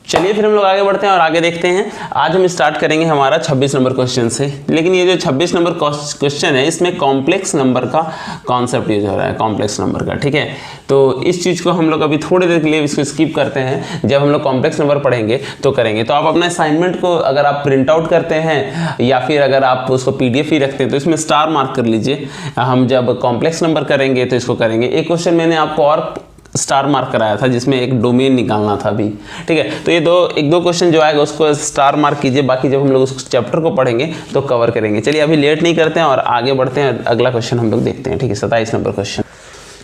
चलिए फिर हम लोग आगे बढ़ते हैं और आगे देखते हैं। आज हम स्टार्ट करेंगे हमारा 26 नंबर क्वेश्चन से। लेकिन ये जो 26 नंबर क्वेश्चन है इसमें कॉम्प्लेक्स नंबर का कॉन्सेप्ट यूज हो रहा है, कॉम्प्लेक्स नंबर का, ठीक है। तो इस चीज़ को हम लोग अभी थोड़ी देर के लिए इसको स्किप करते हैं, जब हम लोग कॉम्प्लेक्स नंबर पढ़ेंगे तो करेंगे। तो आप अपना असाइनमेंट को अगर आप प्रिंट आउट करते हैं या फिर अगर आप उसको PDF ही रखते हैं तो इसमें स्टार मार्क कर लीजिए। हम जब कॉम्प्लेक्स नंबर करेंगे तो इसको करेंगे। एक क्वेश्चन मैंने आपको और स्टार मार्क कराया था जिसमें एक डोमेन निकालना था अभी, ठीक है। तो ये एक दो क्वेश्चन जो आएगा उसको स्टार मार्क कीजिए, बाकी जब हम लोग उस चैप्टर को पढ़ेंगे तो कवर करेंगे। चलिए अभी लेट नहीं करते हैं और आगे बढ़ते हैं। अगला क्वेश्चन हम लोग देखते हैं, ठीक है, 27 नंबर क्वेश्चन।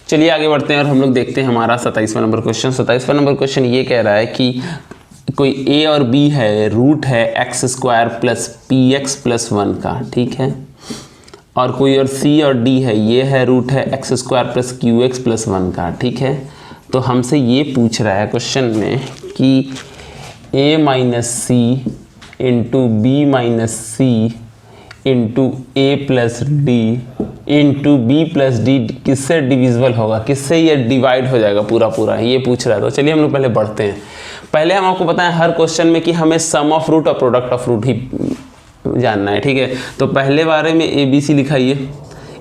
चलिए आगे बढ़ते हैं और हम लोग देखते हैं हमारा 27वां नंबर क्वेश्चन। 27वां नंबर क्वेश्चन ये कह रहा है कि कोई A और B है, रूट है x² + px + 1 का, ठीक है। और कोई और C और D है, ये है रूट है x² + qx + 1 का, ठीक है। तो हमसे ये पूछ रहा है क्वेश्चन में कि A - C × B - C × A + D × B + D किससे डिविजिबल होगा, किससे ये डिवाइड हो जाएगा पूरा, ये पूछ रहा है। तो चलिए हम लोग पहले बढ़ते हैं। पहले हम आपको बताएं हर क्वेश्चन में कि हमें सम ऑफ रूट और प्रोडक्ट ऑफ रूट ही जानना है, ठीक है। तो पहले बारे में ABC लिखाइए।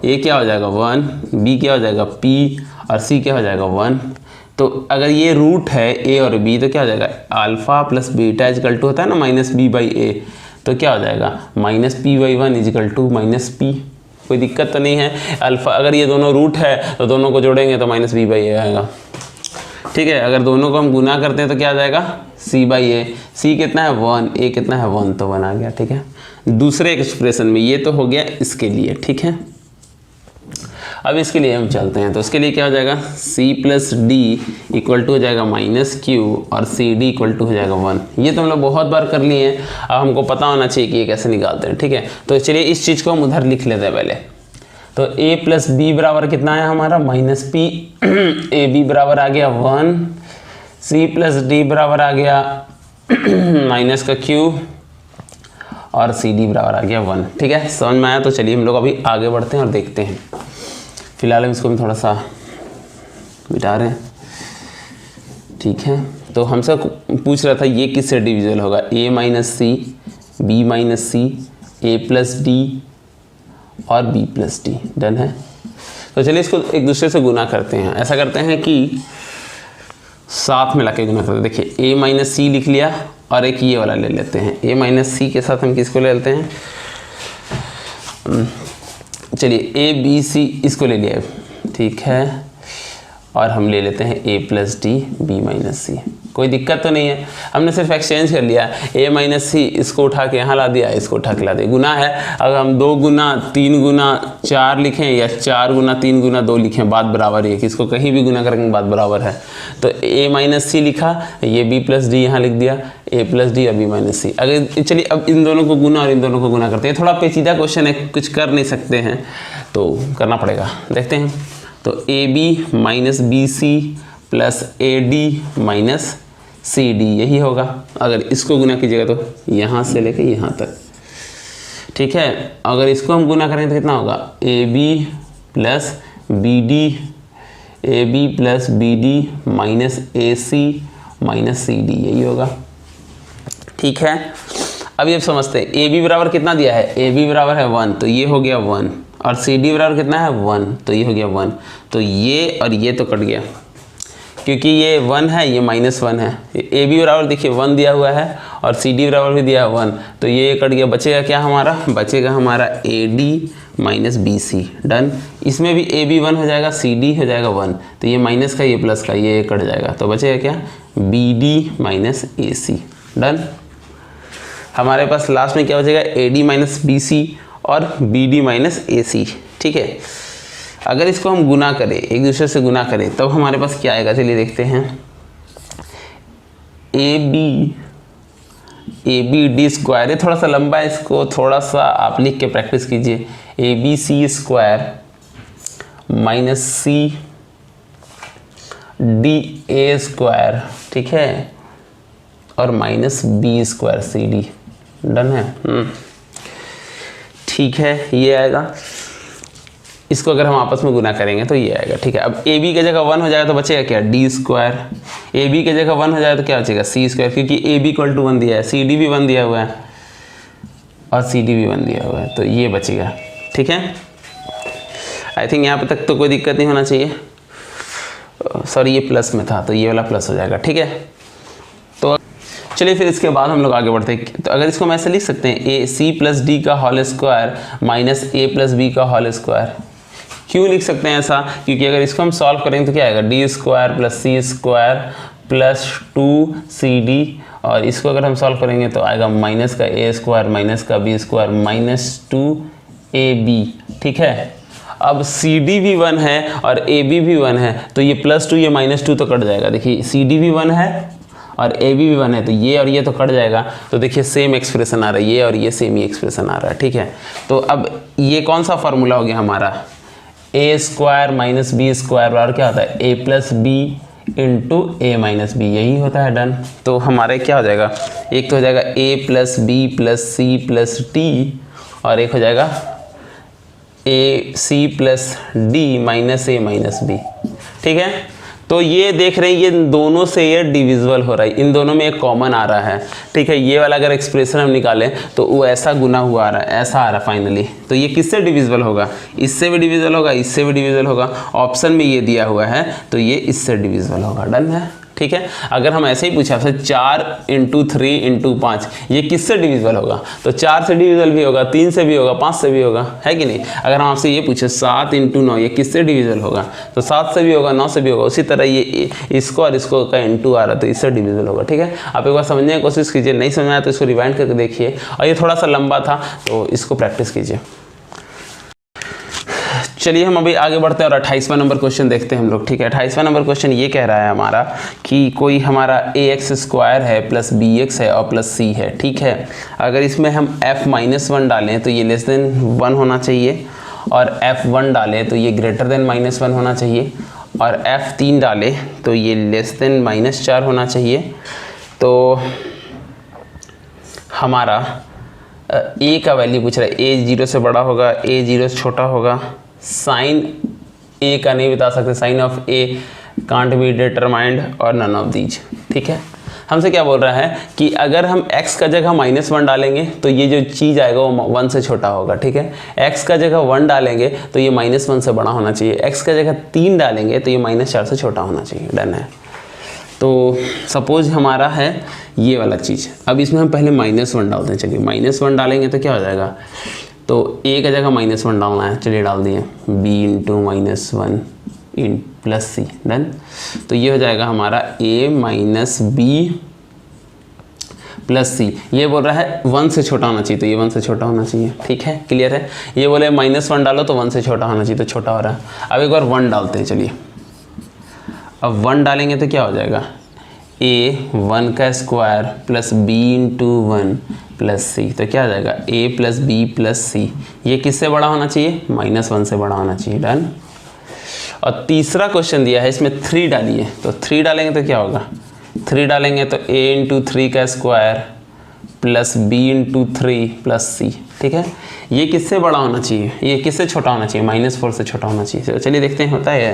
A क्या हो जाएगा 1, B क्या हो जाएगा P और C क्या हो जाएगा 1। तो अगर ये रूट है A और B तो क्या हो जाएगा अल्फा + बीटा = होता है ना -B/A, तो क्या हो जाएगा -P/1 = -P। कोई दिक्कत तो नहीं है। अल्फा अगर ये दोनों रूट है तो दोनों को जोड़ेंगे तो -B/A आएगा, ठीक है। अगर दोनों को हम गुना करते हैं तो क्या आ जाएगा C/A। C कितना है 1, A कितना है 1, तो 1 आ गया, ठीक है। दूसरे एक्सप्रेशन में ये तो हो गया इसके लिए, ठीक है। अब इसके लिए हम चलते हैं। तो इसके लिए क्या हो जाएगा C + D = हो जाएगा -Q और CD = हो जाएगा 1। ये तो हम लोग बहुत बार कर लिए हैं, अब हमको पता होना चाहिए कि ये कैसे निकालते हैं, ठीक है। तो चलिए इस चीज़ को हम उधर लिख लेते हैं पहले। तो A + B बराबर कितना है हमारा -P, AB बराबर आ गया 1, C + D बराबर आ गया -Q और CD बराबर आ गया 1, ठीक है। समझ में आया। तो चलिए हम लोग अभी आगे बढ़ते हैं और देखते हैं। फिलहाल हम इसको भी थोड़ा सा मिटा रहे हैं, ठीक है। तो हमसे पूछ रहा था ये किससे डिविजिबल होगा, A - C, B - C, A + D और B + D। डन है। तो चलिए इसको एक दूसरे से गुना करते हैं। ऐसा करते हैं कि साथ में लाके गुना करते हैं। देखिए A - C लिख लिया और एक ये वाला ले लेते हैं। A - C के साथ हम किसको ले लेते हैं, चलिए A B C इसको ले लिया, ठीक है। और हम ले लेते हैं A + D B - C। कोई दिक्कत तो नहीं है, हमने सिर्फ एक्सचेंज कर लिया। A - C इसको उठा के यहाँ ला दिया, इसको उठा के ला दिया। गुना है, अगर हम 2 गुना 3 गुना 4 लिखें या 4 गुना 3 गुना 2 लिखें, बात बराबर है कि इसको कहीं भी गुना करेंगे बात बराबर है। तो A - C लिखा, ये B + D यहाँ लिख दिया, A + D और B - C। अगर चलिए अब इन दोनों को गुना और इन दोनों को गुना करते हैं। थोड़ा पेचीदा क्वेश्चन है, कुछ कर नहीं सकते हैं तो करना पड़ेगा, देखते हैं। तो AB - BC + AD - CD यही होगा। अगर इसको गुना कीजिएगा तो यहाँ से लेके यहाँ तक, ठीक है। अगर इसको हम गुना करें तो कितना होगा AB + BD, AB + BD - AC - CD यही होगा, ठीक है। अभी अब समझते हैं AB बराबर कितना दिया है, AB बराबर है 1, तो ये हो गया 1 और CD बराबर कितना है 1, तो ये हो गया 1। तो ये और ये तो कट गया क्योंकि ये 1 है, ये -1 है। AB बराबर देखिए 1 दिया हुआ है और CD बराबर भी दिया है 1, तो ये कट गया। बचेगा क्या हमारा, बचेगा हमारा AD - BC। डन। इसमें भी AB 1 हो जाएगा, CD हो जाएगा 1, तो ये माइनस का ये प्लस का ये कट जाएगा। तो बचेगा क्या BD - AC। डन। हमारे पास लास्ट में क्या बचेगा AD - BC और BD - AC, ठीक है। अगर इसको हम गुना करें, एक दूसरे से गुना करें, तब हमारे पास क्या आएगा, चलिए देखते हैं। ABD², ये थोड़ा सा लंबा है, इसको थोड़ा सा आप लिख के प्रैक्टिस कीजिए। ABC² - CDA², ठीक है, और -B² CD। डन है, ठीक है, ये आएगा। इसको अगर हम आपस में गुना करेंगे तो ये आएगा, ठीक है। अब ए बी की जगह 1 हो जाएगा तो बचेगा क्या, डी स्क्वायर। ए बी की जगह 1 हो जाएगा तो क्या बचेगा, सी स्क्वायर, क्योंकि ए बी इक्वल टू 1 दिया है, सी डी भी 1 दिया हुआ है और सी डी भी 1 दिया हुआ है, तो ये बचेगा, ठीक है। आई थिंक यहाँ पे तक तो कोई दिक्कत नहीं होना चाहिए। सॉरी ये प्लस में था तो ये वाला प्लस हो जाएगा, ठीक है। तो चलिए फिर इसके बाद हम लोग आगे बढ़ते हैं। तो अगर इसको हम ऐसे लिख सकते हैं, ए सी प्लस डी का होल स्क्वायर माइनस ए प्लस बी का होल स्क्वायर। क्यों लिख सकते हैं ऐसा, क्योंकि अगर इसको हम सॉल्व करेंगे तो क्या आएगा, डी स्क्वायर प्लस सी स्क्वायर प्लस 2cd, और इसको अगर हम सॉल्व करेंगे तो आएगा माइनस का ए स्क्वायर माइनस का बी स्क्वायर माइनस 2ab, ठीक है। अब CD भी 1 है और AB भी 1 है, तो ये +2 ये -2 तो कट जाएगा। देखिए CD भी 1 है और AB भी 1 है, तो ये और ये तो कट जाएगा। तो देखिए सेम एक्सप्रेशन आ रहा है, ये और ये सेम ही एक्सप्रेशन आ रहा है, ठीक है। तो अब ये कौन सा फार्मूला हो गया हमारा, ए स्क्वायर माइनस बी स्क्वायर और क्या होता है, ए प्लस बी इंटू ए माइनस बी, यही होता है, डन। तो हमारे क्या हो जाएगा, एक तो हो जाएगा a plus b plus c plus d, और एक हो जाएगा a c plus d minus a minus b, ठीक है। तो ये देख रहे हैं ये दोनों से ये डिविजिबल हो रहा है, इन दोनों में एक कॉमन आ रहा है, ठीक है। ये वाला अगर एक्सप्रेशन हम निकालें तो वो ऐसा गुना हुआ आ रहा है, ऐसा आ रहा है फाइनली। तो ये किससे डिविजिबल होगा, इससे भी डिविजिबल होगा, इससे भी डिविजिबल होगा। ऑप्शन में ये दिया हुआ है तो ये इससे डिविजिबल होगा, डन है, ठीक है। अगर हम ऐसे ही पूछा आपसे 4 × 3 × 5 ये किससे डिविजिबल होगा, तो 4 से डिविजिबल भी होगा, 3 से भी होगा, 5 से भी होगा, है कि नहीं। अगर हम आपसे ये पूछे 7 × 9 ये किससे डिविजिबल होगा, तो 7 से भी होगा, 9 से भी होगा। उसी तरह ये इसको और इसको का इंटू आ रहा है तो इससे डिविजिबल होगा, ठीक है। आप एक बार समझने की कोशिश कीजिए, नहीं समझ आया तो इसको रिवाइंड करके देखिए। और ये थोड़ा सा लंबा था तो इसको प्रैक्टिस कीजिए। चलिए हम अभी आगे बढ़ते हैं और 28वां नंबर क्वेश्चन देखते हैं हम लोग, ठीक है। 28वां नंबर क्वेश्चन ये कह रहा है हमारा कि कोई हमारा ax² है प्लस bx है और प्लस c है, ठीक है। अगर इसमें हम f-1 डालें तो ये लेस देन 1 होना चाहिए, और f1 डालें तो ये ग्रेटर देन -1 होना चाहिए, और f3 डालें तो ये लेस देन -4 होना चाहिए। तो हमारा a का वैल्यू पूछ रहा है, a 0 से बड़ा होगा, a 0 से छोटा होगा। साइन ए का नहीं बता सकते, sign of a can't be determined और नन ऑफ दीज, ठीक है। हमसे क्या बोल रहा है कि अगर हम x का जगह -1 डालेंगे तो ये जो चीज़ आएगा वो 1 से छोटा होगा, ठीक है। x का जगह 1 डालेंगे तो ये -1 से बड़ा होना चाहिए, x का जगह 3 डालेंगे तो ये -4 से छोटा होना चाहिए, डन है। तो सपोज हमारा है ये वाला चीज़। अब इसमें हम पहले -1 डालते हैं, चलिए -1 डालेंगे तो क्या हो जाएगा, तो a का जगह -1 डालना है, चलिए डाल दिए, b × -1 in plus C, done. तो ये हो जाएगा हमारा a माइनस बी प्लस सी। ये बोल रहा है 1 से छोटा होना चाहिए, तो ये 1 से छोटा होना चाहिए, ठीक है, क्लियर है। ये बोले -1 डालो तो 1 से छोटा होना चाहिए, तो छोटा हो रहा है। अब एक बार 1 डालते हैं, चलिए अब 1 डालेंगे तो क्या हो जाएगा, a 1 का स्क्वायर प्लस b × 1 प्लस सी, तो क्या आ जाएगा a प्लस बी प्लस सी। ये किससे बड़ा होना चाहिए, -1 से बड़ा होना चाहिए, डन। और तीसरा क्वेश्चन दिया है, इसमें 3 डालिए, तो 3 डालेंगे तो क्या होगा, 3 डालेंगे तो a × 3 का स्क्वायर प्लस b × 3 प्लस सी, ठीक है। ये किससे बड़ा होना चाहिए, ये किससे छोटा होना चाहिए, -4 से छोटा होना चाहिए। चलिए देखते हैं होता है।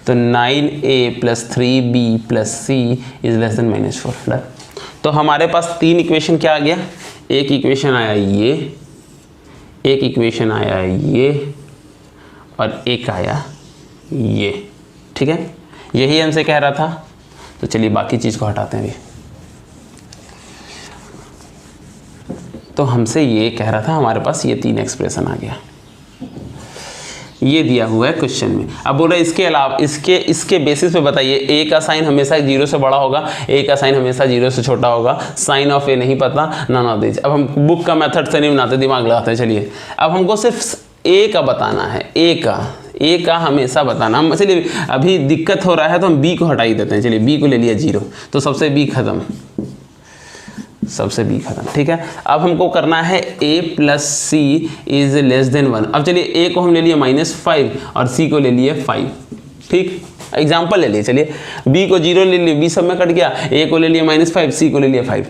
तो 9a plus 3b plus c is less than -4, done. तो हमारे पास 3 इक्वेशन क्या आ गया, एक इक्वेशन आया ये, एक इक्वेशन आया ये, और एक आया ये, ठीक है। यही हमसे कह रहा था। तो चलिए बाकी चीज़ को हटाते हैं अभी। तो हमसे ये कह रहा था, हमारे पास ये 3 एक्सप्रेशन आ गया, ये दिया हुआ है क्वेश्चन में। अब बोल रहे इसके अलावा इसके बेसिस पे बताइए, ए का साइन हमेशा 0 से बड़ा होगा, ए का साइन हमेशा 0 से छोटा होगा, साइन ऑफ ए नहीं पता, नन ऑफ दिस। अब हम बुक का मेथड से नहीं बनाते, दिमाग लगाते हैं। चलिए अब हमको सिर्फ ए का बताना है, ए का हमेशा बताना। हम चलिए अभी दिक्कत हो रहा है तो हम बी को हटा ही देते हैं। चलिए बी को ले लिया 0, तो सबसे बी खत्म, सबसे बी खत्म, ठीक है। अब हमको करना है a plus c is less than 1। अब चलिए a को हम ले लिए -5 और c को ले लिए 5, ठीक। एग्जाम्पल ले लिए, चलिए b को 0 ले लिए, b सब में कट गया, a को ले लिए -5, c को ले लिए 5।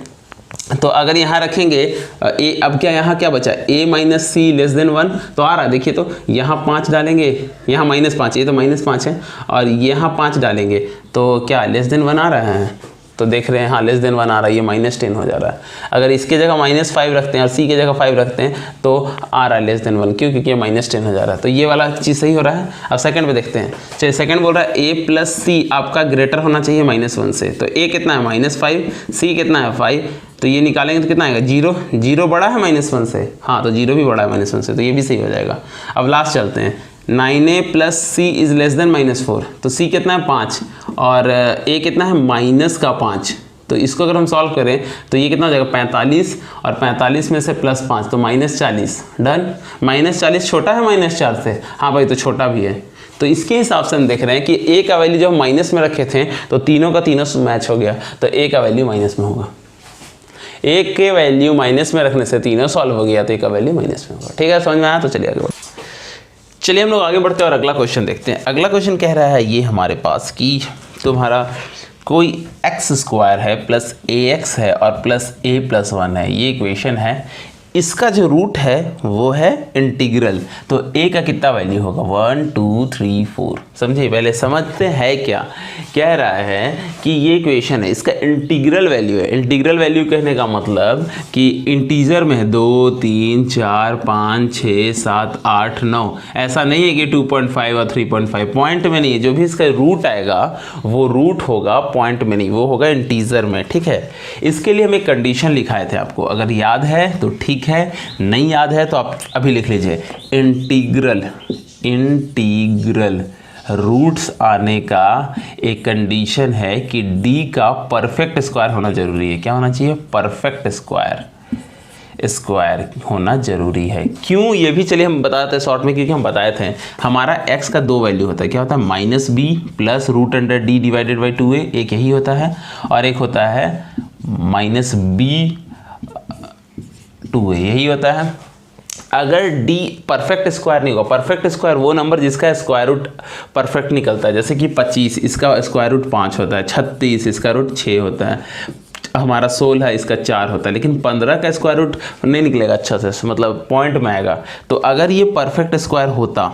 तो अगर यहाँ रखेंगे ए, अब क्या यहाँ क्या बचा, a minus c less than 1 तो आ रहा है, देखिए तो यहाँ 5 डालेंगे, यहाँ -5, ये तो -5 है, और यहाँ 5 डालेंगे तो क्या लेस देन 1 आ रहा है, तो देख रहे हैं हाँ लेस देन 1 आ रहा है, ये -10 हो जा रहा है। अगर इसके जगह -5 रखते हैं और सी के जगह 5 रखते हैं तो आ रहा है लेस देन 1, क्यों, क्योंकि ये -10 हो जा रहा है, तो ये वाला चीज़ सही हो रहा है। अब सेकंड पे देखते हैं, चलिए सेकंड बोल रहा है a प्लस सी आपका ग्रेटर होना चाहिए -1 से, तो a कितना है -5, सी कितना है 5, तो ये निकालेंगे तो कितना आएगा 0, 0 बड़ा है -1 से, हाँ तो 0 भी बड़ा है -1 से, तो ये भी सही हो जाएगा। अब लास्ट चलते हैं, 9a plus c is less than -4, तो c कितना है 5 और a कितना है -5, तो इसको अगर हम सॉल्व करें तो ये कितना हो जाएगा 45, और 45 में से +5 तो -40, डन। -40 छोटा है -4 से, हाँ भाई तो छोटा भी है, तो इसके हिसाब से हम देख रहे हैं कि a का वैल्यू जब माइनस में रखे थे तो तीनों का तीनों मैच हो गया, तो a का वैल्यू माइनस में होगा, a के वैल्यू माइनस में रखने से तीनों सॉल्व हो गया, तो a का वैल्यू माइनस में होगा। ठीक है, समझ में आया, तो चलिए आगे बढ़ते हैं। चलिए हम लोग आगे बढ़ते हैं और अगला क्वेश्चन देखते हैं। अगला क्वेश्चन कह रहा है ये हमारे पास कि तुम्हारा कोई x² है प्लस ax है और प्लस a + 1 है, ये इक्वेशन है, इसका जो रूट है वो है इंटीग्रल, तो a का कितना वैल्यू होगा 1 2 3 4, समझिए। पहले समझते हैं क्या कह रहा है कि ये इक्वेशन है, इसका इंटीग्रल वैल्यू है। इंटीग्रल वैल्यू कहने का मतलब कि इंटीजर में है 2 3 4 5 6 7 8 9, ऐसा नहीं है कि 2.5 और 3.5 पॉइंट में नहीं है, जो भी इसका रूट आएगा वो रूट होगा पॉइंट में नहीं, वो होगा इंटीजर में। ठीक है, इसके लिए हम एक कंडीशन लिखाए थे आपको, अगर याद है तो ठीक है, नहीं याद है तो आप अभी लिख लीजिए, इंटीग्रल रूट्स आने का एक कंडीशन है कि d का परफेक्ट स्क्वायर होना जरूरी है। क्या होना चाहिए, परफेक्ट स्क्वायर होना जरूरी है। क्यों, ये भी चलिए हम बताते हैं शॉर्ट में, क्योंकि हम बताए थे हमारा x का 2 वैल्यू होता है, क्या होता है -b plus √d divided by 2a, एक यही होता है, और एक होता है -b 2a, यही होता है। अगर d परफेक्ट स्क्वायर नहीं होगा, परफेक्ट स्क्वायर वो नंबर जिसका स्क्वायर रूट परफेक्ट निकलता है, जैसे कि 25 इसका स्क्वायर रूट 5 होता है, 36 इसका रूट 6 होता है, हमारा 16 इसका 4 होता है, लेकिन 15 का स्क्वायर रूट नहीं निकलेगा अच्छा से, मतलब पॉइंट में आएगा। तो अगर ये परफेक्ट स्क्वायर होता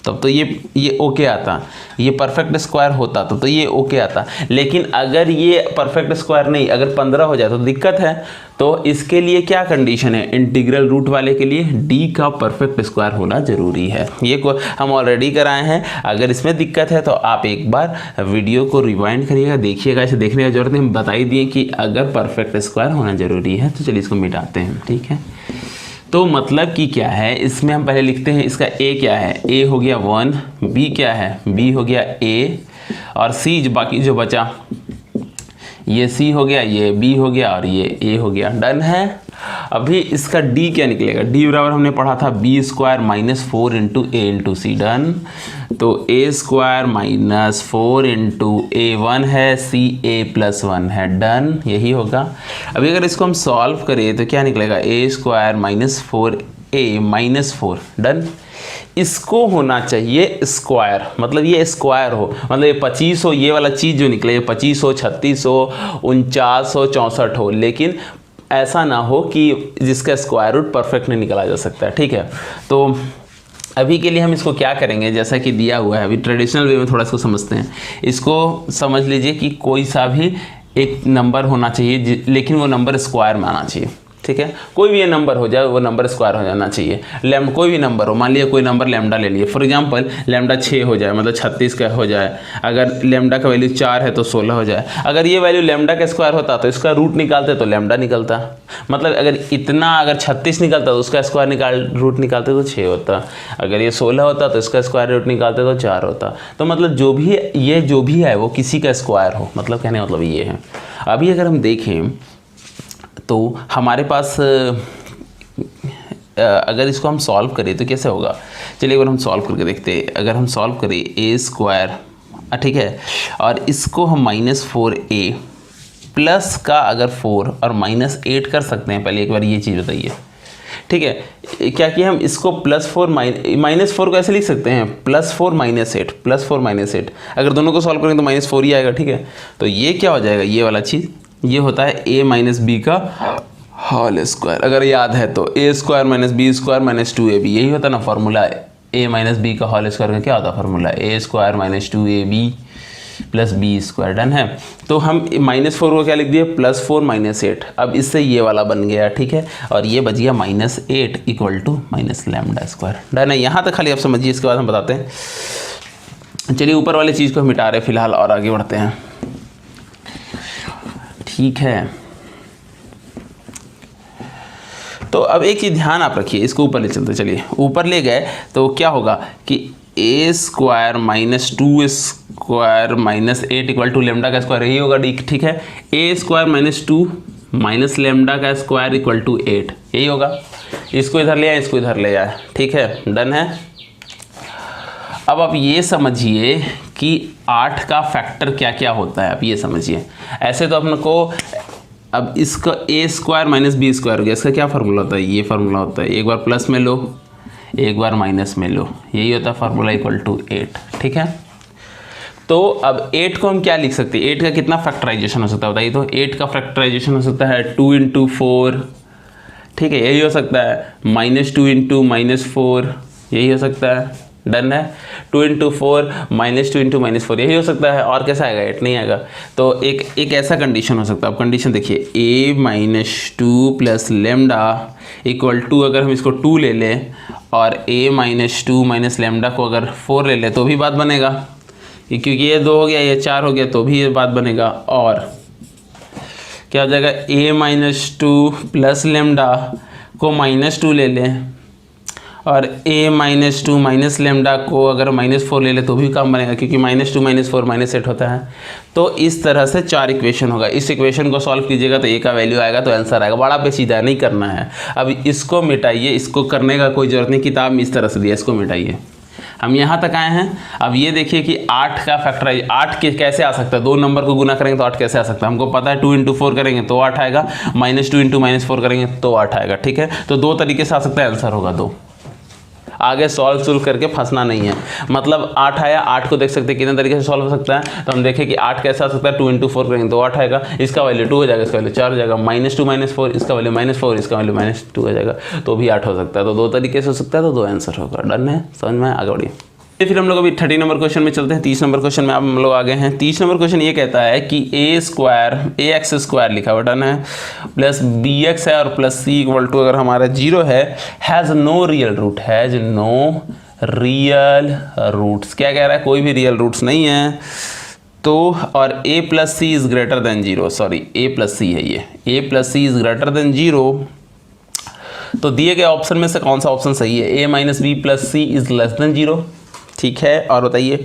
तब तो ये ओके आता, ये परफेक्ट स्क्वायर होता तो ये ओके आता, लेकिन अगर ये परफेक्ट स्क्वायर नहीं, अगर 15 हो जाए तो दिक्कत है। तो इसके लिए क्या कंडीशन है, इंटीग्रल रूट वाले के लिए d का परफेक्ट स्क्वायर होना जरूरी है। ये को हम ऑलरेडी कराए हैं, अगर इसमें दिक्कत है तो आप एक बार वीडियो को रिवाइंड करिएगा, देखिएगा, इसे देखने की जरूरत नहीं, हम बता ही दिए कि अगर परफेक्ट स्क्वायर होना जरूरी है। तो चलिए इसको मिटाते हैं। ठीक है, तो मतलब कि क्या है, इसमें हम पहले लिखते हैं इसका a क्या है, a हो गया 1, b क्या है, b हो गया a, और c जो बाकी जो बचा ये c हो गया, ये b हो गया और ये a हो गया, डन है। अभी इसका d क्या निकलेगा, d बराबर हमने पढ़ा था b² - 4 × a × c, डन। तो a² - 4 × a1 है, c a + 1 है, डन, यही होगा। अभी अगर इसको हम सॉल्व करें तो क्या निकलेगा, a² - 4a - 4, डन। इसको होना चाहिए स्क्वायर, मतलब ये स्क्वायर हो, मतलब ये 25 हो, ये वाला चीज़ जो निकले 25 हो, 36 हो, 49 हो, 64 हो, लेकिन ऐसा ना हो कि जिसका स्क्वायर रूट परफेक्ट नहीं निकाला जा सकता है। ठीक है, तो अभी के लिए हम इसको क्या करेंगे, जैसा कि दिया हुआ है, अभी ट्रेडिशनल वे में थोड़ा इसको समझते हैं। इसको समझ लीजिए कि कोई सा भी एक नंबर होना चाहिए, लेकिन वो नंबर स्क्वायर में आना चाहिए। ठीक है, कोई भी ये नंबर हो जाए वो नंबर स्क्वायर हो जाना चाहिए। लैम्डा कोई भी नंबर हो, मान लिया कोई नंबर लैम्डा ले लिए, फॉर एग्जांपल लैम्डा 6 हो जाए, मतलब 36 का हो जाए। अगर लैम्डा का वैल्यू 4 है तो 16 हो जाए। अगर ये वैल्यू लैम्डा का स्क्वायर होता तो इसका रूट निकालते तो लैम्डा निकलता, मतलब अगर 36 निकलता तो उसका स्क्वायर रूट निकालते तो 6 होता। अगर ये 16 होता तो इसका स्क्वायर रूट निकालते तो 4 होता। तो मतलब जो भी है वो किसी का स्क्वायर हो, मतलब कहने का मतलब ये है। अभी अगर हम देखें तो हमारे पास अगर इसको हम सॉल्व करें तो कैसे होगा, चलिए अगर हम सॉल्व करके देखते हैं। अगर हम सॉल्व करें a², ठीक है, और इसको हम -4a प्लस का अगर 4 और -8 कर सकते हैं, पहले एक बार ये चीज़ बताइए। ठीक है, क्या किया हम इसको +4 -4 को ऐसे लिख सकते हैं, +4 -8 अगर दोनों को सॉल्व करेंगे तो -4 ही आएगा। ठीक है, तो ये क्या हो जाएगा, ये वाला चीज़ ये होता है a - b का होल स्क्वायर, अगर याद है तो a square minus b square minus 2ab, यही होता ना फॉर्मूला। ए माइनस बी का होल स्क्वायर का क्या होता है formula, a square minus 2ab plus b square. Done है। तो हम -4 को क्या लिख दिए, +4 -8। अब इससे ये वाला बन गया, ठीक है, और ये बच गया -8 equal to minus lambda square. Done है। यहाँ तक खाली आप समझिए, इसके बाद हम बताते हैं। चलिए ऊपर वाली चीज़ को हम मिटा रहे फिलहाल और आगे बढ़ते हैं। ठीक है, तो अब एक चीज़ ध्यान आप रखिए, इसको ऊपर ले चलते, चलिए ऊपर ले गए तो क्या होगा कि a square minus 2 square minus 8 equal to lambda का स्क्वायर, यही होगा। ठीक है, a square minus 2 minus lambda का स्क्वायर इक्वल टू 8, यही होगा। इसको इधर ले आए, इसको इधर ले आए, ठीक है, डन है। अब आप ये समझिए कि 8 का फैक्टर क्या क्या होता है, आप ये समझिए। ऐसे तो अपन को अब इसका ए स्क्वायर माइनस बी स्क्वायर हो गया, इसका क्या फार्मूला होता है, ये फार्मूला होता है, एक बार प्लस में लो एक बार माइनस में लो, यही होता है फार्मूला इक्वल टू 8। ठीक है, तो अब 8 को हम क्या लिख सकते हैं, 8 का कितना फैक्टराइजेशन हो सकता है बताइए। तो 8 का फैक्टराइजेशन हो सकता है 2 × 4, ठीक है, यही हो सकता है, -2 × -4, यही हो सकता है। डन है। 2 × 4 -2 × -4, यही हो सकता है। और कैसा आएगा, 8 नहीं आएगा। तो एक ऐसा कंडीशन हो सकता है। अब कंडीशन देखिए, a - 2 plus lambda equal to, अगर हम इसको 2 ले लें और a - 2 माइनस लेमडा को अगर 4 ले लें तो भी बात बनेगा, क्योंकि ये 2 हो गया, ये 4 हो गया, तो भी ये बात बनेगा। और क्या हो जाएगा, a - 2 प्लस लेमडा को -2 ले लें और a - 2 माइनस लेमडा को अगर -4 ले ले तो भी काम बनेगा, क्योंकि -2 - 4 -8 होता है। तो इस तरह से 4 इक्वेशन होगा। इस इक्वेशन को सॉल्व कीजिएगा तो a का वैल्यू आएगा, तो आंसर आएगा। बड़ा पेचीदा नहीं करना है। अब इसको मिटाइए, इसको करने का कोई ज़रूरत नहीं, किताब में इस तरह से दिया, इसको मिटाइए। हम यहाँ तक आए हैं। अब ये देखिए कि 8 का फैक्टराइज, 8 के कैसे आ सकता है, 2 नंबर को गुना करेंगे तो 8 कैसे आ सकता है, हमको पता है। 2 × 4 करेंगे तो 8 आएगा, -2 × -4 करेंगे तो 8 आएगा। ठीक है, तो 2 तरीके से आ सकता है, आंसर होगा 2। आगे सॉल्व करके फंसना नहीं है। मतलब 8 आया, 8 को देख सकते हैं कितने तरीके से सॉल्व हो सकता है। तो हम देखें कि 8 कैसे आ सकता है, 2 × 4 करेंगे तो 8 आएगा, इसका वैल्यू 2 हो जाएगा, इसका वैल्यू 4 हो जाएगा, -2 - 4, इसका वैल्यू -4, इसका वैल्यू -2 हो जाएगा, तो भी 8 हो सकता है। तो 2 तरीके से हो सकता है, तो 2 आंसर होगा। डन है, समझ में, आगे बढ़िए। फिर हम लोग अभी 30 नंबर क्वेश्चन में चलते हैं। 30 नंबर क्वेश्चन में आप हम लोग आगे हैं। 30 नंबर क्वेश्चन ये कहता है कि ax² लिखा हुआ, डन है, प्लस bx है और प्लस c इक्वल टू, अगर हमारा 0 है, has no real root, has no real roots. क्या कह रहा है, कोई भी रियल रूट्स नहीं है। तो और a + c is greater than 0, sorry a + c है ये, a + c is greater than 0। तो दिए गए ऑप्शन में से कौन सा ऑप्शन सही है, a - b + c is less then 0। ठीक है, और बताइए,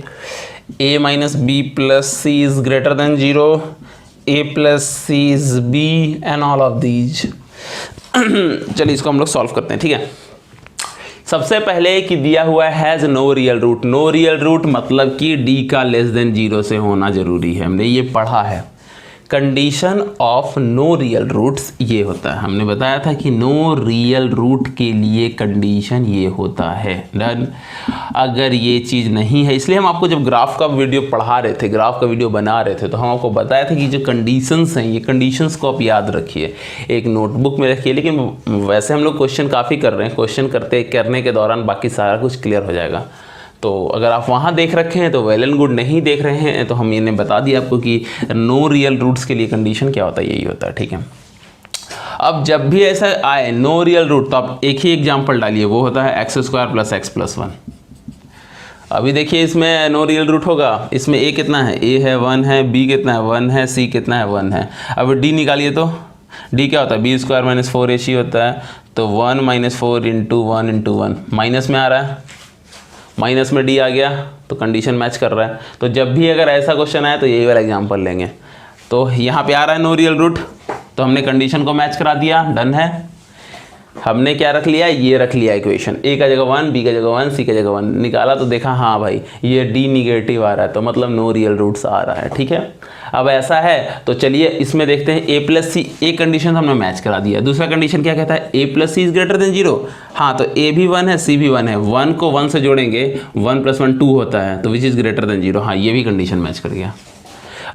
a - b + c is greater than 0, a + c is b and all of these. चलिए इसको हम लोग सॉल्व करते हैं। ठीक है, सबसे पहले कि दिया हुआ has no real root. No real root मतलब कि d का लेस देन 0 से होना जरूरी है, हमने ये पढ़ा है। Condition of no real roots ये होता है, हमने बताया था कि नो रियल रूट के लिए कंडीशन ये होता है। डन। अगर ये चीज़ नहीं है, इसलिए हम आपको जब ग्राफ का वीडियो पढ़ा रहे थे, ग्राफ का वीडियो बना रहे थे, तो हम आपको बताया था कि जो कंडीशंस हैं, ये कंडीशंस को आप याद रखिए, एक नोटबुक में रखिए। लेकिन वैसे हम लोग क्वेश्चन काफ़ी कर रहे हैं, क्वेश्चन करने के दौरान बाकी सारा कुछ क्लियर हो जाएगा। तो अगर आप वहाँ देख रखे हैं तो वेल एंड गुड, नहीं देख रहे हैं तो हम इन्हें बता दिया आपको कि नो रियल रूट्स के लिए कंडीशन क्या होता है, यही होता है। ठीक है, अब जब भी ऐसा आए नो रियल रूट, तो आप एक ही एग्जांपल डालिए, वो होता है x² + x + 1। अभी देखिए इसमें नो रियल रूट होगा, इसमें a कितना है, a है 1 है, b कितना है 1 है, c कितना है 1 है। अब d निकालिए तो d क्या होता है, b² - 4ac होता है। तो 1 - 4 × 1 × 1, माइनस में आ रहा है, माइनस में d आ गया, तो कंडीशन मैच कर रहा है। तो जब भी अगर ऐसा क्वेश्चन आए तो यही वाला एग्जांपल लेंगे। तो यहाँ पे आ रहा है नो रियल रूट, तो हमने कंडीशन को मैच करा दिया। डन है, हमने क्या रख लिया, ये रख लिया इक्वेशन, a का जगह 1, b का जगह 1, c का जगह 1 निकाला, तो देखा हाँ भाई ये d निगेटिव आ रहा है, तो मतलब नो रियल रूट्स आ रहा है। ठीक है, अब ऐसा है तो चलिए इसमें देखते हैं a + c, एक कंडीशन हमने मैच करा दिया। दूसरा कंडीशन क्या कहता है, a + c is greater than 0। हाँ, तो a भी 1 है, c भी 1 है, 1 को 1 से जोड़ेंगे, 1 + 1 2 होता है, तो विच इज़ ग्रेटर देन 0। हाँ, ये भी कंडीशन मैच कर गया।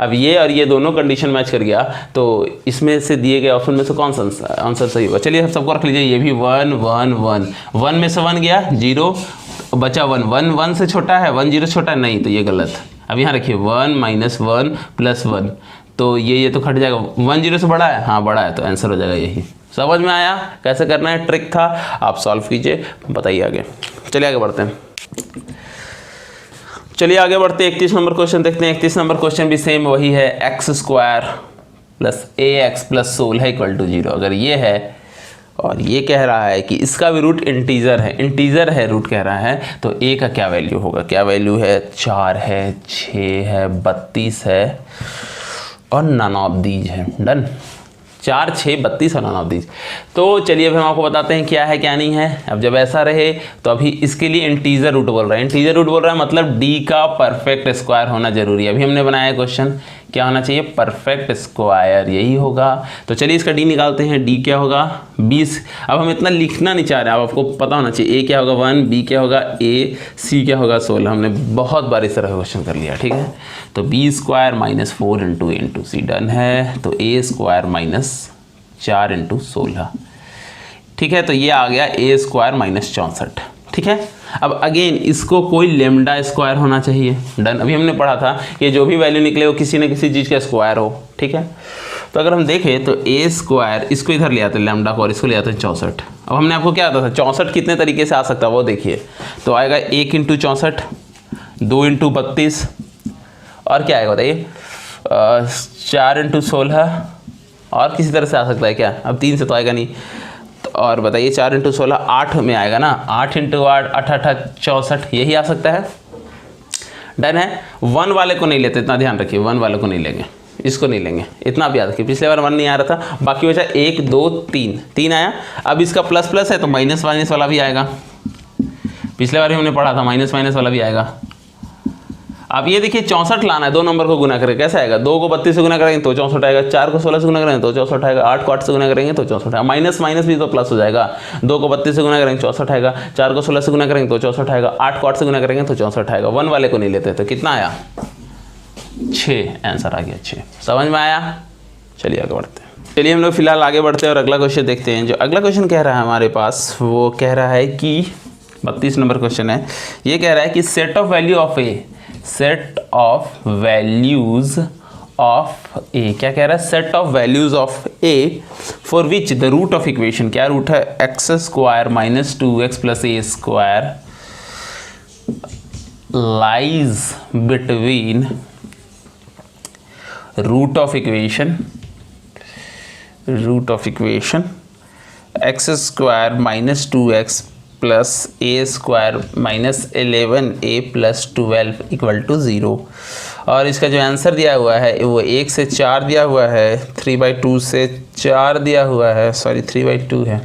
अब ये और ये दोनों कंडीशन मैच कर गया तो इसमें से दिए गए ऑप्शन में से कौन सा आंसर सही होगा। चलिए सबको रख लीजिए, ये भी 1 1 1 1 में से 1 गया 0 बचा 1 1 1 से छोटा है 1 0 छोटा है नहीं, तो ये गलत। अब यहाँ रखिए 1 - 1 + 1, तो ये तो कट जाएगा। 1 0 से बड़ा है, हाँ बड़ा है, तो आंसर हो जाएगा यही। समझ में आया कैसे करना है, ट्रिक था, आप सॉल्व कीजिए, बताइए आगे। चलिए आगे बढ़ते हैं, चलिए आगे बढ़ते हैं 31 नंबर क्वेश्चन देखते हैं। 31 नंबर क्वेश्चन भी सेम वही है, x² + ax + 16 = 0। अगर ये है और ये कह रहा है कि इसका भी रूट इंटीजर है, रूट कह रहा है, तो a का क्या वैल्यू होगा, क्या वैल्यू है, 4 है, 6 है, 32 है और नन ऑफ दीज है। डन, 4 6 32 और नन ऑफ दीज। तो चलिए अब हम आपको बताते हैं क्या है क्या नहीं है। अब जब ऐसा रहे तो अभी इसके लिए इंटीजर रूट बोल रहा है, इंटीजर रूट बोल रहा है मतलब d का परफेक्ट स्क्वायर होना जरूरी है। अभी हमने बनाया क्वेश्चन, क्या होना चाहिए, परफेक्ट स्क्वायर, यही होगा। तो चलिए इसका d निकालते हैं, d क्या होगा 20। अब हम इतना लिखना नहीं चाह रहे, अब आपको पता होना चाहिए a क्या होगा 1, b क्या होगा a, c क्या होगा 16। हमने बहुत बार इस तरह का क्वेश्चन कर लिया, ठीक है। तो b² - 4 × c डन है, तो a² - 4 × 16, ठीक है। तो ये आ गया a² - 64, ठीक है। अब अगेन इसको कोई लेमडा स्क्वायर होना चाहिए, डन। अभी हमने पढ़ा था कि जो भी वैल्यू निकले वो किसी न किसी चीज़ का स्क्वायर हो, ठीक है। तो अगर हम देखें तो a², इसको इधर ले आते हैं लैम्डा को और इसको ले आते हैं 64। अब हमने आपको क्या बताया था 64 कितने तरीके से आ सकता है वो देखिए। तो आएगा 1 × 64, 2 × 32 और क्या आएगा बताइए 4 × 16 और किसी तरह से आ सकता है क्या, अब 3 से तो आएगा नहीं। तो और बताइए 4 × 16 8 में आएगा ना, 8 × 8 8 8 64, यही आ सकता है। डन है। 1 वाले को नहीं लेते, इतना ध्यान रखिए, 1 वाले को नहीं लेंगे, इसको नहीं लेंगे, इतना भी याद रखिए। पिछले बार 1 नहीं आ रहा था, बाकी बचा 1 2 3 आया। अब इसका प्लस है तो माइनस वाला भी आएगा, पिछले बार हमने पढ़ा था माइनस वाला भी आएगा। अब ये देखिए 64 लाना है, 2 नंबर को गुना करें, कैसे आएगा, 2 को 32 से गुना करेंगे तो 64 आएगा, 4 को 16 से गुना करेंगे तो 64 आएगा, 8 को 8 से गुना करेंगे तो 64 आएगा, माइनस भी तो प्लस हो जाएगा, 2 को 32 से गुना करेंगे 64 आएगा, 4 को 16 से गुना करेंगे तो 64 आएगा, 8 को 8 से गुना करेंगे तो 64 आएगा। 1 वाले को नहीं लेते तो कितना आया 6, आंसर आ गया 6। समझ में आया। चलिए आगे बढ़ते हैं। चलिए हम लोग फिलहाल आगे बढ़ते हैं और अगला क्वेश्चन देखते हैं। जो अगला क्वेश्चन कह रहा है हमारे पास, वो कह रहा है कि 32 नंबर क्वेश्चन है, ये कह रहा है कि set of value of a, set of values of a, क्या कह रहा है, set of values of a for which the root of equation, क्या रूट है, x² - 2x + a² lies between root of equation x² - 2x + a² - 11a + 12 = 0। और इसका जो answer दिया हुआ है वो 1 से 4 दिया हुआ है, 3/2 से 4 दिया हुआ है, सॉरी 3/2 है,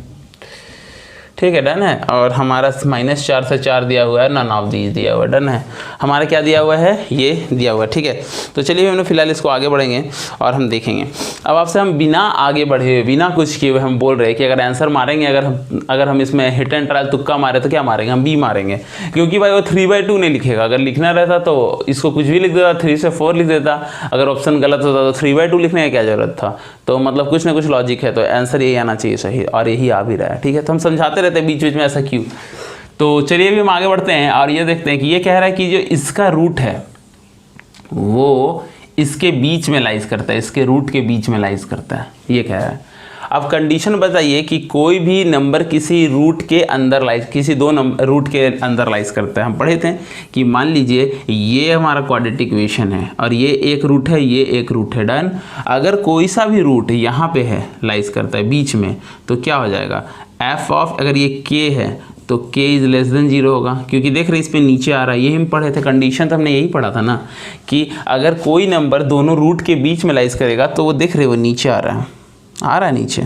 ठीक है। डन है। और हमारा -4 से 4 दिया हुआ है, नन ऑफ दीज दिया हुआ है। डन है। हमारा क्या दिया हुआ है, ये दिया हुआ है, ठीक है। तो चलिए हम लोग फिलहाल इसको आगे बढ़ेंगे और हम देखेंगे। अब आपसे हम बिना आगे बढ़े हुए, बिना कुछ किए हुए हम बोल रहे हैं कि अगर आंसर मारेंगे, अगर हम इसमें हिट एंड ट्रायल तुक्का मारे तो क्या मारेंगे, हम बी मारेंगे, क्योंकि भाई वो 3/2 नहीं लिखेगा। अगर लिखना रहता तो इसको कुछ भी लिख देता, 3 से 4 लिख देता। अगर ऑप्शन गलत होता तो 3/2 लिखने की क्या जरूरत था। तो मतलब कुछ ना कुछ लॉजिक है, तो आंसर यही आना चाहिए सही, और यही आ भी रहा है, ठीक है। तो हम समझाते रहते हैं बीच बीच में ऐसा क्यों। तो चलिए अभी हम आगे बढ़ते हैं और ये देखते हैं कि ये कह रहा है कि जो इसका रूट है वो इसके बीच में लाइज करता है, इसके रूट के बीच में लाइज करता है, ये कह रहा है। अब कंडीशन बताइए कि कोई भी नंबर किसी रूट के अंदर लाइज, किसी 2 नंबर रूट के अंदर लाइज करता है। हम पढ़े थे कि मान लीजिए ये हमारा क्वाड्रेटिक इक्वेशन है और ये एक रूट है, ये एक रूट है। डन। अगर कोई सा भी रूट यहाँ पे है, लाइज करता है बीच में, तो क्या हो जाएगा, एफ ऑफ, अगर ये के है तो k = 0 होगा, क्योंकि देख रहे हैं इस पे नीचे आ रहा है। यही हम पढ़े थे, कंडीशन तो हमने यही पढ़ा था ना, कि अगर कोई नंबर दोनों रूट के बीच में लाइज करेगा तो वो देख रहे हो नीचे आ रहा है नीचे,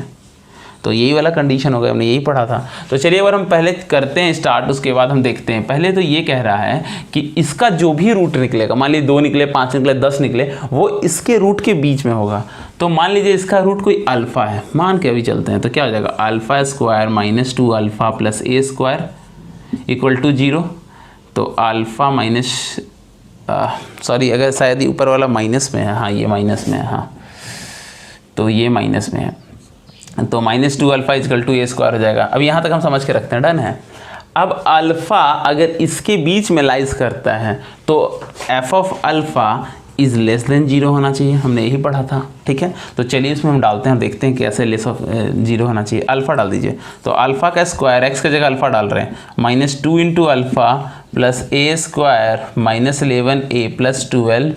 तो यही वाला कंडीशन हो गया, हमने यही पढ़ा था। तो चलिए अगर हम पहले करते हैं स्टार्ट, उसके बाद हम देखते हैं। पहले तो ये कह रहा है कि इसका जो भी रूट निकलेगा, मान लीजिए 2 निकले, 5 निकले, 10 निकले, वो इसके रूट के बीच में होगा। तो मान लीजिए इसका रूट कोई अल्फा है, मान के अभी चलते हैं, तो क्या हो जाएगा, α² - 2α + a² = 0। तो α - सॉरी, अगर शायद ये ऊपर वाला माइनस में है, हाँ ये माइनस में है, हाँ तो ये माइनस में है, तो -2 अल्फा इजकल टू a² हो जाएगा। अब यहाँ तक हम समझ के रखते हैं, डन है। अब अल्फ़ा अगर इसके बीच में लाइज करता है तो f of alpha is less then 0 होना चाहिए, हमने यही पढ़ा था, ठीक है। तो चलिए इसमें हम डालते हैं और देखते हैं कैसे लेस ऑफ 0 होना चाहिए। अल्फ़ा डाल दीजिए, तो अल्फ़ा का स्क्वायर x की जगह अल्फ़ा डाल रहे हैं, -2 into alpha plus a² -11a plus 12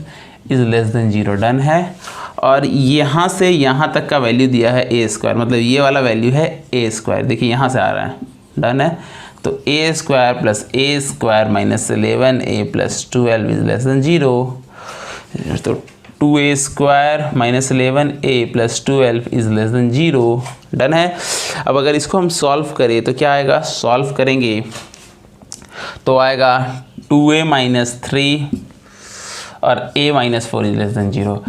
is less then 0, done है। और यहाँ से यहाँ तक का वैल्यू दिया है a², मतलब ये वाला वैल्यू है a², देखिए यहाँ से आ रहा है, डन है। तो a² plus a² -11a plus 12 is less then 0, तो 2a² -11a plus 12 is less then 0, done है। अब अगर इसको हम सॉल्व करें तो क्या आएगा, सॉल्व करेंगे तो आएगा 2a - 3 और a - 4 इज़ लेस देन 0।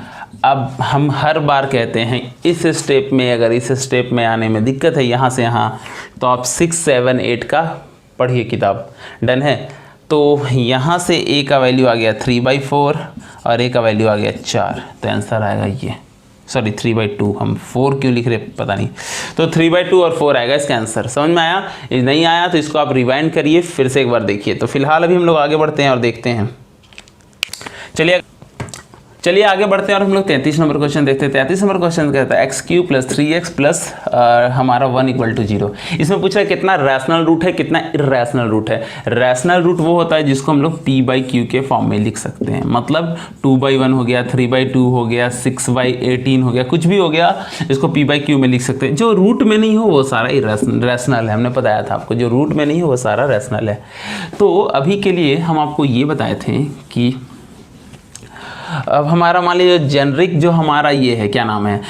अब हम हर बार कहते हैं इस स्टेप में, अगर इस स्टेप में आने में दिक्कत है यहाँ से यहाँ, तो आप 6, 7, 8 का पढ़िए किताब, डन है। तो यहाँ से a का वैल्यू आ गया 3/4 और a का वैल्यू आ गया 4, तो आंसर आएगा ये, सॉरी 3/2, हम 4 क्यों लिख रहे पता नहीं, तो 3/2 और 4 आएगा इसका आंसर। समझ में आया? नहीं आया तो इसको आप रिवाइंड करिए, फिर से एक बार देखिए। तो फिलहाल अभी हम लोग आगे बढ़ते हैं और देखते हैं, चलिए आगे बढ़ते हैं और हम लोग 33 नंबर क्वेश्चन देखते हैं। 33 नंबर क्वेश्चन कहता है x³ + 3x प्लस हमारा 1 = 0। इसमें पूछ रहा है कितना रैशनल रूट है, कितना इर्रेशनल रूट है। रैशनल रूट वो होता है जिसको हम लोग p/q के फॉर्म में लिख सकते हैं, मतलब 2/1 हो गया, 3/2 हो गया, 6/18 हो गया, कुछ भी हो गया, इसको p/q में लिख सकते हैं। जो रूट में नहीं हो वो सारा रैशनल है, हमने बताया था आपको, जो रूट में नहीं हो वो सारा रैशनल है। तो अभी के लिए हम आपको ये बताए थे कि अब हमारा मान लीजिए जेनरिक जो हमारा ये है, क्या नाम है,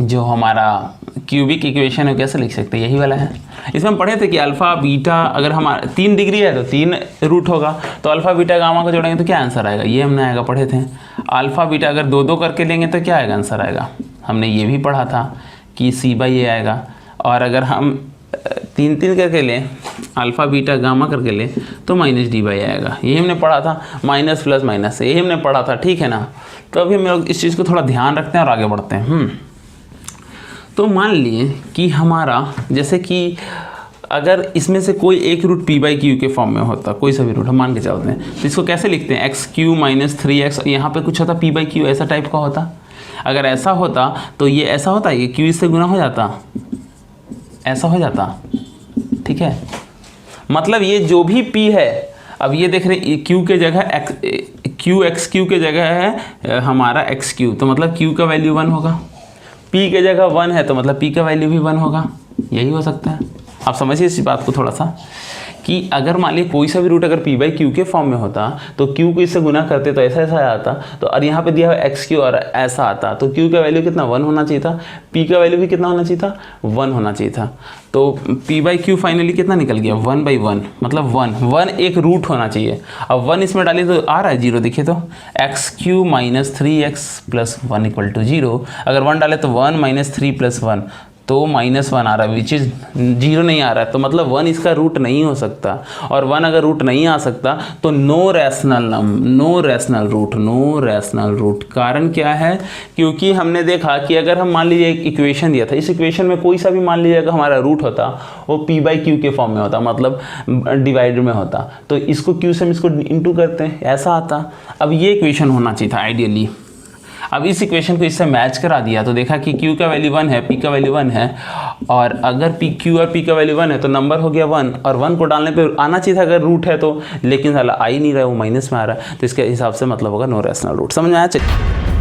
जो हमारा क्यूबिक इक्वेशन है, कैसे लिख सकते हैं, यही वाला है। इसमें हम पढ़े थे कि अल्फ़ा बीटा अगर हमारा 3 डिग्री है तो 3 रूट होगा, तो अल्फ़ा बीटा गामा को जोड़ेंगे तो क्या आंसर आएगा, ये हमने आएगा पढ़े थे। अल्फ़ा बीटा अगर 2-2 करके लेंगे तो क्या आएगा, आंसर आएगा, हमने ये भी पढ़ा था कि c/a आएगा। और अगर हम 3-3 करके लें, अल्फ़ा बीटा गामा करके लें तो -d/a आएगा, यही हमने पढ़ा था। माइनस प्लस माइनस से यही हमने पढ़ा था, ठीक है ना। तो अभी हम लोग इस चीज़ को थोड़ा ध्यान रखते हैं और आगे बढ़ते हैं। तो मान लिए कि हमारा जैसे कि अगर इसमें से कोई एक रूट p/q के फॉर्म में होता, कोई सा भी रूट हम मान के चलते हैं, तो इसको कैसे लिखते हैं, x³ - 3x, यहाँ पे कुछ होता p/q ऐसा टाइप का होता। अगर ऐसा होता तो ये ऐसा होता है, ये q इससे गुना हो जाता, ऐसा हो जाता, ठीक है। मतलब ये जो भी p है, अब ये देख रहे हैं q के जगह x³ के जगह है हमारा x³, तो मतलब q का वैल्यू 1 होगा, p के जगह 1 है तो मतलब p का वैल्यू भी 1 होगा, यही हो सकता है। आप समझिए इस बात को थोड़ा सा, कि अगर मान लीजिए कोई सा भी रूट अगर p/q के फॉर्म में होता तो q को इससे गुना करते तो ऐसा ऐसा आता, तो और यहाँ पे दिया हुआ x³ और ऐसा आता, तो q का वैल्यू कितना 1 होना चाहिए था, p का वैल्यू भी कितना होना चाहिए था, 1 होना चाहिए था। तो p/q फाइनली कितना निकल गया, 1/1, मतलब 1 एक रूट होना चाहिए। अब 1 इसमें डालिए तो आ रहा है 0, देखिए तो x³ - 3x प्लस 1 = 0। अगर 1 डाले तो 1 - 3 + 1, तो -1 आ रहा है, विच इज़ 0 नहीं आ रहा है, तो मतलब 1 इसका रूट नहीं हो सकता। और 1 अगर रूट नहीं आ सकता तो नो रैशनल रूट। कारण क्या है, क्योंकि हमने देखा कि अगर हम मान लीजिए एक इक्वेशन दिया था, इस इक्वेशन में कोई सा भी मान लीजिए अगर हमारा रूट होता वो p/q के फॉर्म में होता, मतलब डिवाइड में होता, तो इसको q से हम इसको इंटू करते हैं, ऐसा आता। अब ये इक्वेशन होना चाहिए था आइडियली। अब इस इक्वेशन को इससे मैच करा दिया तो देखा कि q का वैल्यू 1 है, p का वैल्यू 1 है, और अगर q और p का वैल्यू 1 है तो नंबर हो गया 1, और 1 को डालने पे आना चाहिए था अगर रूट है तो, लेकिन साला आ ही नहीं रहा है, वो माइनस में आ रहा है, तो इसके हिसाब से मतलब होगा नो रैशनल रूट। समझ में आया?